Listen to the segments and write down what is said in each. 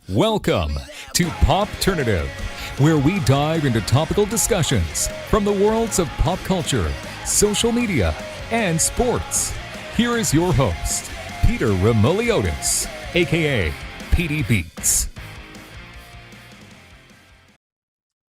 Welcome to Popternative, where we dive into topical discussions from the worlds of pop culture, social media, and sports. Here is your host, Peter Remoliotis, aka PD Beats.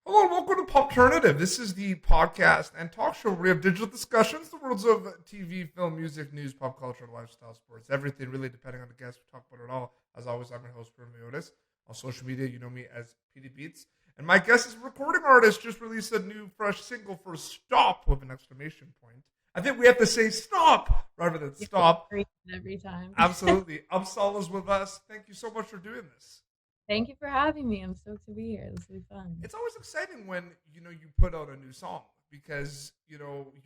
Hello and welcome to Popternative. This is the podcast and talk show where we have digital discussions, the worlds of TV, film, music, news, pop culture, lifestyle, sports, everything really depending on the guest. We talk about it all. As always, I'm your host, Remoliotis. On social media, you know me as PD Beats. And my guest is a recording artist, just released a new fresh single for Stop with an exclamation point. I think we have to say stop rather than stop. Every time. Absolutely. Upsahl is with us. Thank you so much for doing this. Thank you for having me. I'm stoked to be here. This will be fun. It's always exciting when you put out a new song because you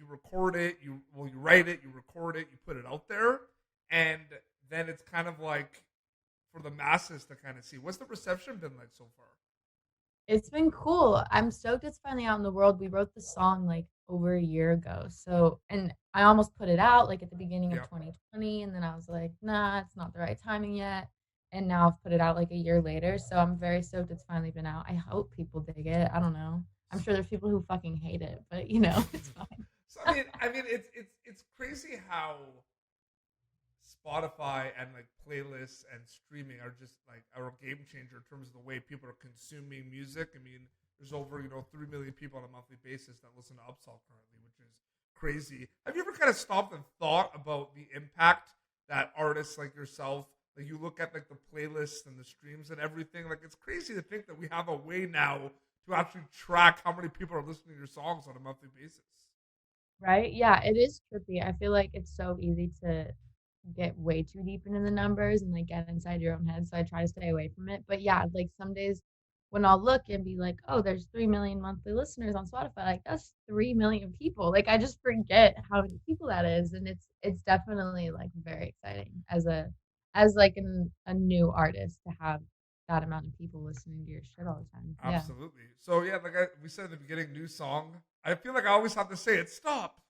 record it, you write it, you record it, you put it out there, and then it's kind of like for the masses to kind of see. What's the reception been like so far? It's been cool. I'm stoked it's finally out in the world. We wrote the song like over a year ago. So, and I almost put it out like at the beginning of 2020, and then I was like, nah, it's not the right timing yet. And now I've put it out like a year later. So I'm very stoked it's finally been out. I hope people dig it. I don't know. I'm sure there's people who fucking hate it, but it's fine. So I mean, it's crazy how Spotify and like playlists and streaming are just like a game changer in terms of the way people are consuming music. I mean, there's over 3 million people on a monthly basis that listen to Upsahl currently, which is crazy. Have you ever kind of stopped and thought about the impact that artists like yourself, like you look at like the playlists and the streams and everything, like it's crazy to think that we have a way now to actually track how many people are listening to your songs on a monthly basis. Right? Yeah, it is trippy. I feel like it's so easy to get way too deep into the numbers and like get inside your own head. So I try to stay away from it. But yeah, like some days when I'll look and be like, oh, there's 3 million monthly listeners on Spotify, like that's 3 million people. Like I just forget how many people that is. And it's definitely like very exciting as a new artist to have that amount of people listening to your shit all the time. Absolutely. Yeah. So yeah, like we said at the beginning, new song. I feel like I always have to say it. Stop.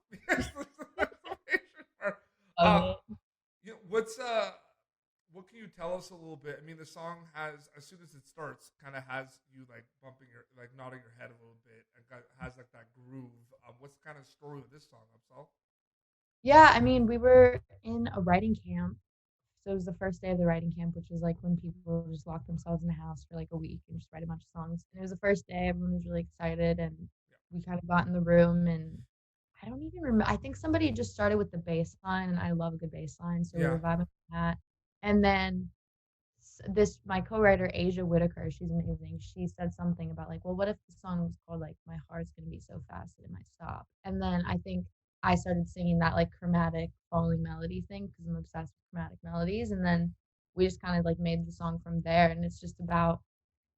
What can you tell us a little bit? I mean, the song has, as soon as it starts, kind of has you like bumping your, like nodding your head a little bit, and has like that groove. What's the kind of story with this song, Upsahl? Yeah, I mean, we were in a writing camp. So it was the first day of the writing camp, which is like when people just lock themselves in a house for like a week and just write a bunch of songs. And it was the first day. Everyone was really excited, and we kind of got in the room, and I don't even remember. I think somebody just started with the bass line, and I love a good bass line, so we were vibing with that. And then my co-writer Asia Whitaker, she's amazing. She said something about like, well, what if the song was called like "My Heart's Gonna Be So Fast That It Might Stop"? And then I think I started singing that like chromatic falling melody thing because I'm obsessed with chromatic melodies. And then we just kind of like made the song from there. And it's just about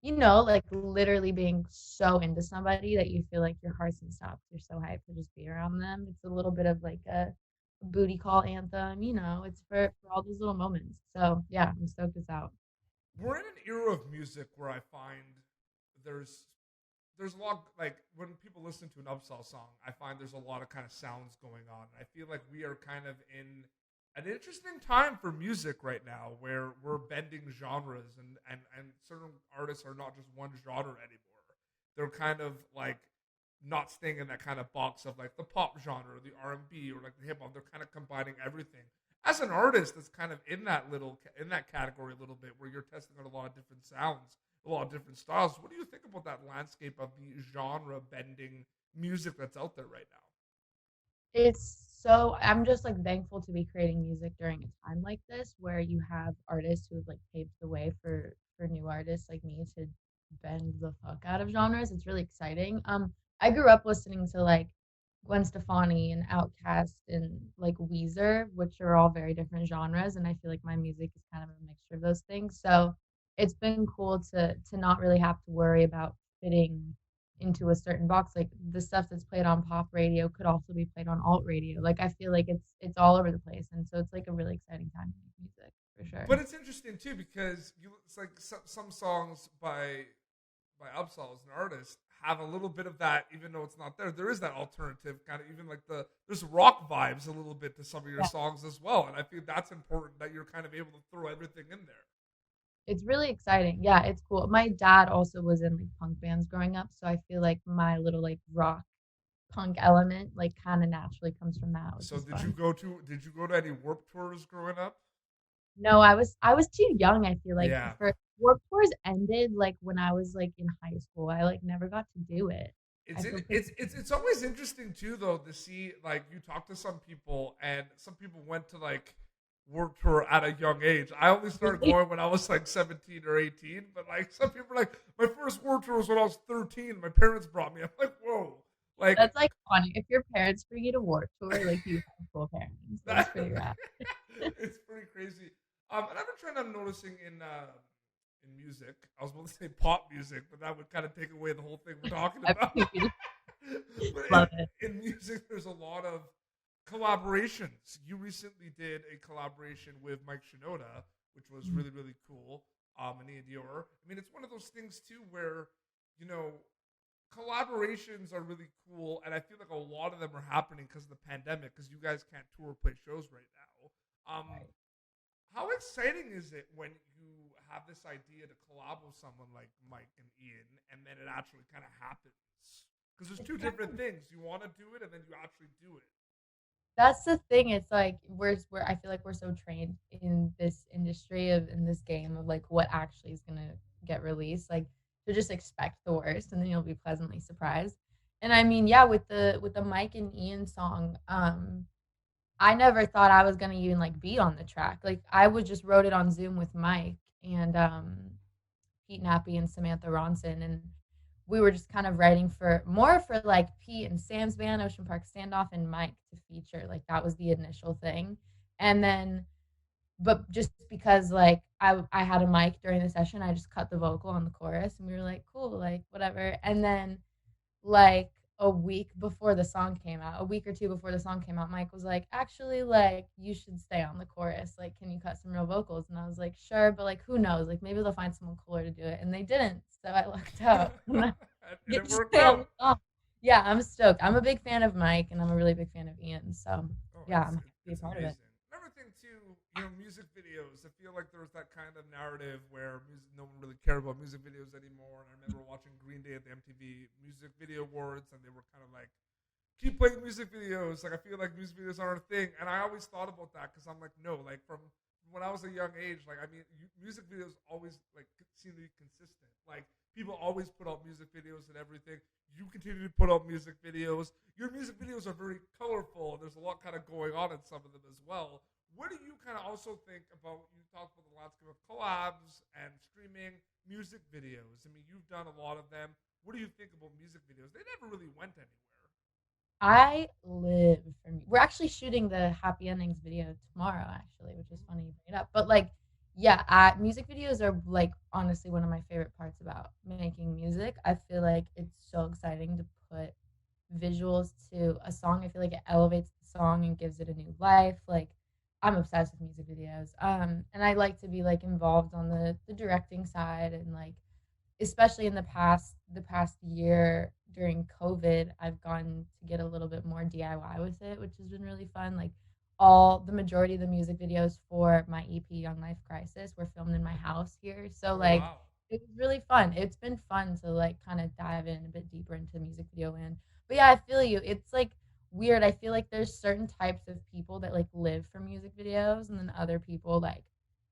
like literally being so into somebody that you feel like your heart's gonna stop. You're so hyped to just be around them. It's a little bit of like a booty call anthem, it's for all those little moments. So yeah, I'm stoked it's out. We're in an era of music where I find there's a lot, like when people listen to an Upsahl song, I find there's a lot of kind of sounds going on. I feel like we are kind of in an interesting time for music right now where we're bending genres and certain artists are not just one genre anymore. They're kind of like not staying in that kind of box of like the pop genre or the R&B or like the hip hop. They're kind of combining everything. As an artist that's kind of in that category a little bit where you're testing out a lot of different sounds, a lot of different styles. What do you think about that landscape of the genre bending music that's out there right now? I'm just like thankful to be creating music during a time like this where you have artists who have like paved the way for new artists like me to bend the fuck out of genres. It's really exciting. I grew up listening to like Gwen Stefani and Outkast and like Weezer, which are all very different genres, and I feel like my music is kind of a mixture of those things. So it's been cool to not really have to worry about fitting into a certain box. Like the stuff that's played on pop radio could also be played on alt radio. Like I feel like it's all over the place, and so it's like a really exciting time to make music for sure. But it's interesting too because it's like some songs by Upsahl as an artist have a little bit of that, even though it's not there. There is that alternative kind of, even like there's rock vibes a little bit to some of your songs as well, and I feel that's important that you're kind of able to throw everything in there. It's really exciting. Yeah, it's cool. My dad also was in like punk bands growing up, so I feel like my little like rock punk element like kind of naturally comes from that, which So is fun. did you go to any Warp tours growing up? No, I was too young, I feel like Yeah. for Warped Tours ended like when I was like in high school. I like never got to do it. I feel pretty It's always interesting too though to see like you talk to some people and some people went to like Warp Tour at a young age. I only started really going when I was like 17 or 18, but like some people are like my first Warp Tour was when I was 13. My parents brought me. I'm like, whoa, like that's like funny. If your parents bring you to Warped Tour, like you have cool parents. That's that. pretty rad. It's pretty crazy. Another trend I'm noticing in music, I was about to say pop music, but that would kind of take away the whole thing we're talking about. Everything you But love it. in music, there's a lot of collaborations. You recently did a collaboration with Mike Shinoda, which was Mm. really, really cool. And Ian Dior. I mean, it's one of those things too where, you know, collaborations are really cool, and I feel like a lot of them are happening because of the pandemic. Because you guys can't tour, play shows right now. Right. How exciting is it when you have this idea to collab with someone like Mike and Ian, and then it actually kind of happens? Because there's It's two kind different of things. You want to do it, and then you actually do it. That's the thing. It's like we're I feel like we're so trained in this industry of in this game of like what actually is gonna get released. Like to just expect the worst and then you'll be pleasantly surprised. And I mean, yeah, with the Mike and Ian song, I never thought I was gonna even like be on the track. Like I was just wrote it on Zoom with Mike and Pete Nappy and Samantha Ronson, and we were just kind of writing for more for like Pete and Sam's band, Ocean Park Standoff, and Mike to feature. Like that was the initial thing, and then but just because like I had a mic during the session, I just cut the vocal on the chorus, and we were like, cool, like whatever. And then like a week before the song came out, a week or two before the song came out, Mike was like, actually, like, you should stay on the chorus. Like, can you cut some real vocals? And I was like, sure, but like, who knows? Like, maybe they'll find someone cooler to do it. And they didn't. So I lucked out. And I And get it to worked stay on the out. song. Yeah, I'm stoked. I'm a big fan of Mike and I'm a really big fan of Ian. So Oh, yeah, I'm happy to be a it's part of it. amazing. Another thing too, you know, music videos. I feel like there was that kind of narrative where no one really cared about music videos anymore. And I remember watching Green Day at the MTV Music Video Awards, and they were kind of like, keep playing music videos. Like I feel like music videos aren't a thing, and I always thought about that because I'm like, no, like from when I was a young age, like I mean, music videos always like seem to be consistent. Like people always put out music videos and everything. You continue to put out music videos. Your music videos are very colorful, and there's a lot kind of going on in some of them as well. What do you kind of also think about? You talked about the landscape of collabs and streaming music videos. I mean, you've done a lot of them. What do you think about music videos? They never really went anywhere. I live for me. We're actually shooting the Happy Endings video tomorrow, actually, which is funny you bring it up. But like, yeah, music videos are like honestly one of my favorite parts about making music. I feel like it's so exciting to put visuals to a song. I feel like it elevates the song and gives it a new life. Like, I'm obsessed with music videos. And I like to be like involved on the directing side and like especially in the past year during COVID, I've gotten to get a little bit more DIY with it, which has been really fun. Like all the majority of the music videos for my EP Young Life Crisis were filmed in my house here. So Oh like wow. it was really fun. It's been fun to like kind of dive in a bit deeper into music video land. But yeah, I feel you. It's like weird. I feel like there's certain types of people that like live for music videos and then other people like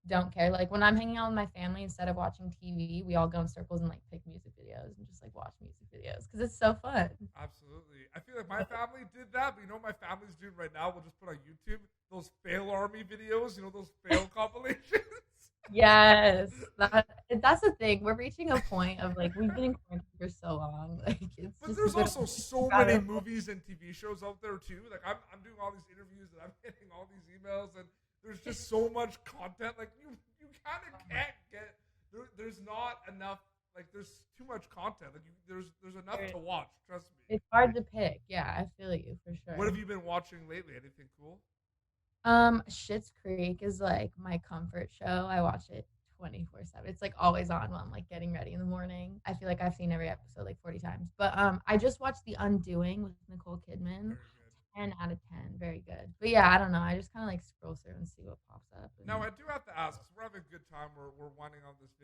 don't care. Like when I'm hanging out with my family, instead of watching TV, we all go in circles and like pick music videos and just like watch music videos because it's so fun. Absolutely. I feel like my family did that, but you know what my family's doing right now? We'll just put on YouTube those fail army videos, you know, those fail compilations. Yes, that's the thing. We're reaching a point of like we've been in quarantine for so long. Like it's But just a there's bit of also so many rabbit hole. movies and TV shows out there too. Like I'm doing all these interviews and I'm getting all these emails and there's just so much content. Like you kind of can't get there's not enough. Like there's too much content. Like there's enough to watch. Trust me. It's hard to pick. Yeah, I feel you for What sure. have you been watching lately? Anything cool? Schitt's Creek is like my comfort show. I watch it 24/7. It's like always on while I'm like getting ready in the morning. I feel like I've seen every episode like 40 times. But I just watched The Undoing with Nicole Kidman. Very good. 10 out of 10. Very good. But yeah, I don't know. I just kind of like scroll through and see what pops up. Now I do have to ask, 'cause we're having a good time. We're winding on this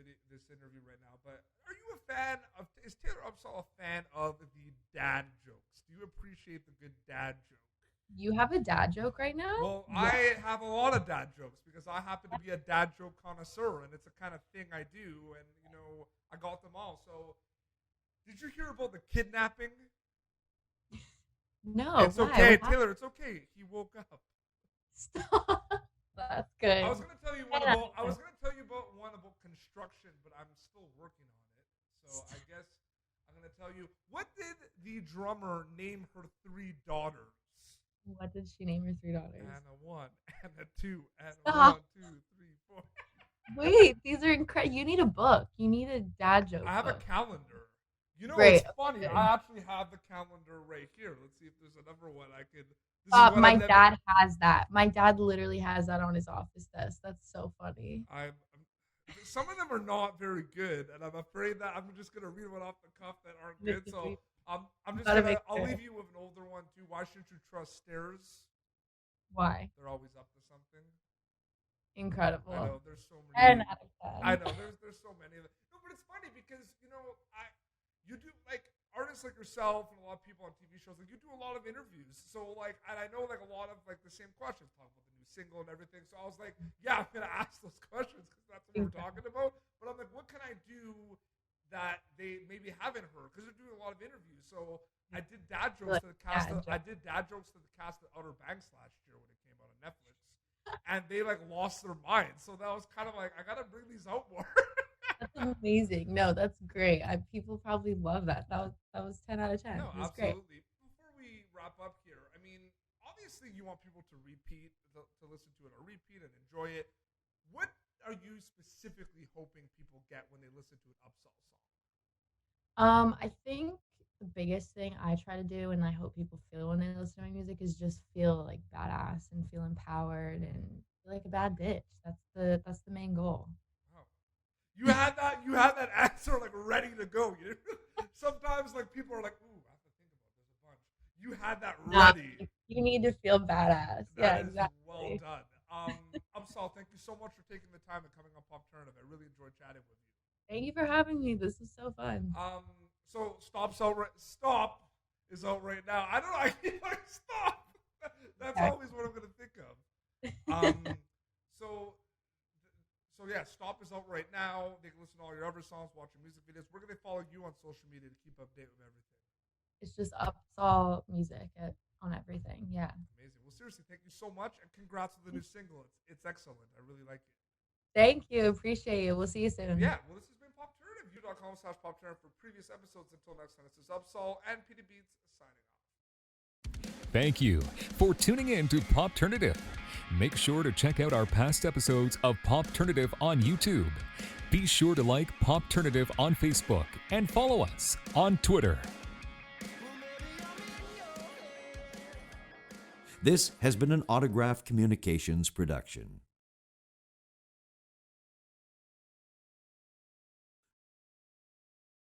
interview right now. But are you a fan of? Is Taylor Upsahl a fan of the dad jokes? Do you appreciate the good dad joke? You have a dad joke right now? Well, Yeah. I have a lot of dad jokes because I happen to be a dad joke connoisseur, and it's a kind of thing I do. And I got them all. So, did you hear about the kidnapping? No. It's why? okay, What Taylor. It's okay. He woke up. Stop. That's good. I was gonna tell you one Yeah. about. I was gonna tell you about one about construction, but I'm still working on it. So I guess I'm gonna tell you. What did the drummer name her 3 daughters? What did she name her 3 daughters? Anna 1, Anna 2, Anna Stop. 1, 2, 3, 4. Wait, these are incredible. You need a book. You need a dad joke. I have a book. calendar. Great, It's funny. okay. I actually have the calendar right here. Let's see if there's another one I could. This is what My I've never- dad has that. My dad literally has that on his office desk. That's so funny. Some of them are not very good, and I'm afraid that I'm just gonna read one off the cuff that aren't good. So I'm just Gotta gonna. make I'll sure. leave you with an older one too. Why shouldn't you trust stairs? Why? They're always up to something. Incredible. I know there's so 10 many. out of 10. I know there's so many of them. No, but it's funny because you do like artists like yourself and a lot of people on TV shows. Like you do a lot of interviews, so like, and I know like a lot of like the same questions, talk about the new single and everything. So I was like, yeah, I'm gonna ask those questions because that's what we're talking about. But I'm like, what can I do that they maybe haven't heard? Because they're doing a lot of interviews. So I did dad jokes to the cast. I did dad jokes to the cast of Outer Banks last year when it came out on Netflix, and they like lost their minds. So that was kind of like, I gotta bring these out more. That's amazing. No, that's great. People probably love that. That was 10 out of 10. No, It was great. absolutely. Before we wrap up here, I mean, obviously you want people to repeat, to listen to it or repeat and enjoy it. What are you specifically hoping people get when they listen to an Upsahl song? I think the biggest thing I try to do, and I hope people feel when they listen to my music, is just feel like badass and feel empowered and feel like a bad bitch. That's the main goal. Oh. You had that answer like ready to go. Sometimes like people are like, ooh, I have to think about this a bunch. You had that ready. You need to feel badass. Yeah, That is exactly. well done. Upsahl, thank you so much for taking the time and coming on Popternative. I really enjoyed chatting with you. Thank you for having me. This is so fun. So Stop is out right now. I don't know. I keep like stop. That's always what I'm gonna think of. So yeah, Stop is out right now. They can listen to all your other songs, watch your music videos. Where can they follow you on social media to keep update with everything? It's just Upsahl music on everything. Yeah. Amazing. Well, seriously, thank you so much, and congrats with the new single. It's excellent. I really like it. Thank you. Appreciate you. We'll see you soon. Yeah. Well, this has been Popternative. You.com/Popternative for previous episodes. Until next time, this is Upsahl and PD Beats signing off. Thank you for tuning in to Popternative. Make sure to check out our past episodes of Popternative on YouTube. Be sure to like Popternative on Facebook and follow us on Twitter. This has been an Autograph Communications production.